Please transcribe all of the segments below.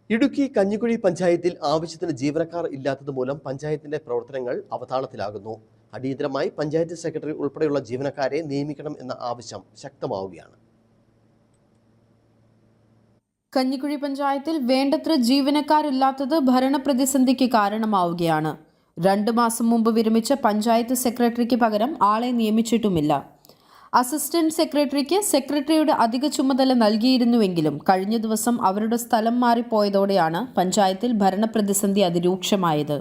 ഇടുക്കി കഞ്ഞിക്കുഴി പഞ്ചായത്തിൽ ആവശ്യത്തിന് ജീവനക്കാർ ഇല്ലാത്തതുമൂലം പഞ്ചായത്തിന്റെ പ്രവർത്തനങ്ങൾ അവതാളത്തിലാകുന്നു. അടിയന്തരമായി പഞ്ചായത്ത് സെക്രട്ടറി ഉൾപ്പെടെയുള്ള ജീവനക്കാരെ നിയമിക്കണം എന്ന ആവശ്യം ശക്തമാവുകയാണ്. കഞ്ഞിക്കുഴി പഞ്ചായത്തിൽ വേണ്ടത്ര ജീവനക്കാരില്ലാത്തത് ഭരണപ്രതിസന്ധിക്ക് കാരണമാവുകയാണ്. 2 മാസം മുമ്പ് വിരമിച്ച പഞ്ചായത്ത് സെക്രട്ടറിക്ക് പകരം ആളെ നിയമിച്ചിട്ടുമില്ല. അസിസ്റ്റന്റ് സെക്രട്ടറിക്ക് സെക്രട്ടറിയുടെ അധിക ചുമതല നൽകിയിരുന്നുവെങ്കിലും കഴിഞ്ഞ ദിവസം അവരുടെ സ്ഥലം മാറിപ്പോയതോടെയാണ് പഞ്ചായത്തിൽ ഭരണപ്രതിസന്ധി അതിരൂക്ഷമായത്.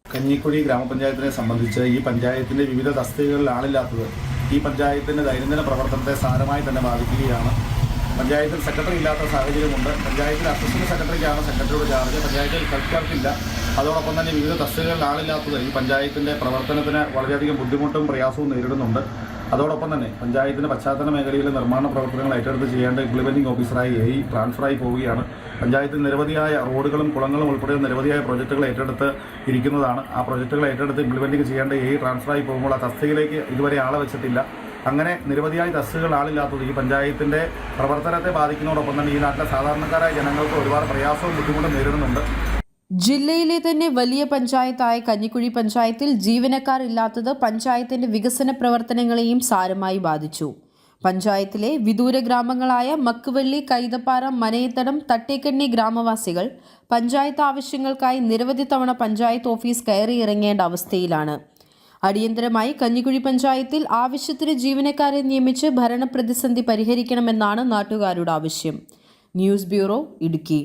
കഞ്ഞിക്കുഴി ഗ്രാമപഞ്ചായത്തിനെ സംബന്ധിച്ച് ഈ പഞ്ചായത്തിന്റെ വിവിധ തസ്തികകളിൽ ആളില്ലാത്തത് ഈ പഞ്ചായത്തിന്റെ ദൈനംദിന പ്രവർത്തനത്തെ സാരമായി തന്നെ ബാധിക്കുകയാണ്. പഞ്ചായത്തിൽ സെക്രട്ടറി ഇല്ലാത്ത സാഹചര്യമുണ്ട്. പഞ്ചായത്തിൽ അസിസ്റ്റന്റ് സെക്രട്ടറിക്കാണ് സെക്രട്ടറിയുടെ ചാർജ്. പഞ്ചായത്തിൽ കളക്ടർക്കില്ല. അതോടൊപ്പം തന്നെ വിവിധ തസ്തികകളിൽ ആളില്ലാത്തത് ഈ പഞ്ചായത്തിന്റെ പ്രവർത്തനത്തിന് വളരെയധികം ബുദ്ധിമുട്ടും പ്രയാസവും നേരിടുന്നുണ്ട്. അതോടൊപ്പം തന്നെ പഞ്ചായത്തിന്റെ പശ്ചാത്തല മേഖലയിലെ നിർമ്മാണ പ്രവർത്തനങ്ങൾ ഏറ്റെടുത്ത് ചെയ്യേണ്ട ഇംപ്ലിമെന്റിംഗ് ഓഫീസറായി ട്രാൻസ്ഫറായി പോവുകയാണ്. പഞ്ചായത്തിൽ നിരവധിയായ റോഡുകളും കുളങ്ങളും ഉൾപ്പെടെ നിരവധിയായ പ്രോജക്റ്റുകൾ ഏറ്റെടുത്ത് ഇരിക്കുന്നതാണ്. ആ പ്രോജക്റ്റുകൾ ഏറ്റെടുത്ത് ഇംപ്ലിമെന്റിംഗ് ചെയ്യേണ്ട ട്രാൻസ്ഫറായി പോകുമ്പോൾ ആ തസ്തികയിലേക്ക് ഇതുവരെ ആളെ വെച്ചിട്ടില്ല. അങ്ങനെ നിരവധിയായ തസ്തികകൾ ആളില്ലാത്തത് ഈ പഞ്ചായത്തിന്റെ പ്രവർത്തനത്തെ ബാധിക്കുന്നതോടൊപ്പം തന്നെ ഈ നാട്ടിലെ സാധാരണക്കാരായ ജനങ്ങൾക്ക് ഒരുപാട് പ്രയാസവും ബുദ്ധിമുട്ടും നേരിടുന്നുണ്ട്. ജില്ലയിലെ തന്നെ വലിയ പഞ്ചായത്തായ കഞ്ഞിക്കുഴി പഞ്ചായത്തിൽ ജീവനക്കാരില്ലാത്തത് പഞ്ചായത്തിന്റെ വികസന പ്രവർത്തനങ്ങളെയും സാരമായി ബാധിച്ചു. പഞ്ചായത്തിലെ വിദൂര ഗ്രാമങ്ങളായ മക്കുവള്ളി, കൈതപ്പാറ, മനയത്തടം, തട്ടേക്കണ്ണി ഗ്രാമവാസികൾ പഞ്ചായത്ത് ആവശ്യങ്ങൾക്കായി നിരവധി തവണ പഞ്ചായത്ത് ഓഫീസ് കയറിയിറങ്ങേണ്ട അവസ്ഥയിലാണ്. അടിയന്തരമായി കഞ്ഞിക്കുഴി പഞ്ചായത്തിൽ ആവശ്യത്തിന് ജീവനക്കാരെ നിയമിച്ച് ഭരണപ്രതിസന്ധി പരിഹരിക്കണമെന്നാണ് നാട്ടുകാരുടെ ആവശ്യം. News bureau, Idukki.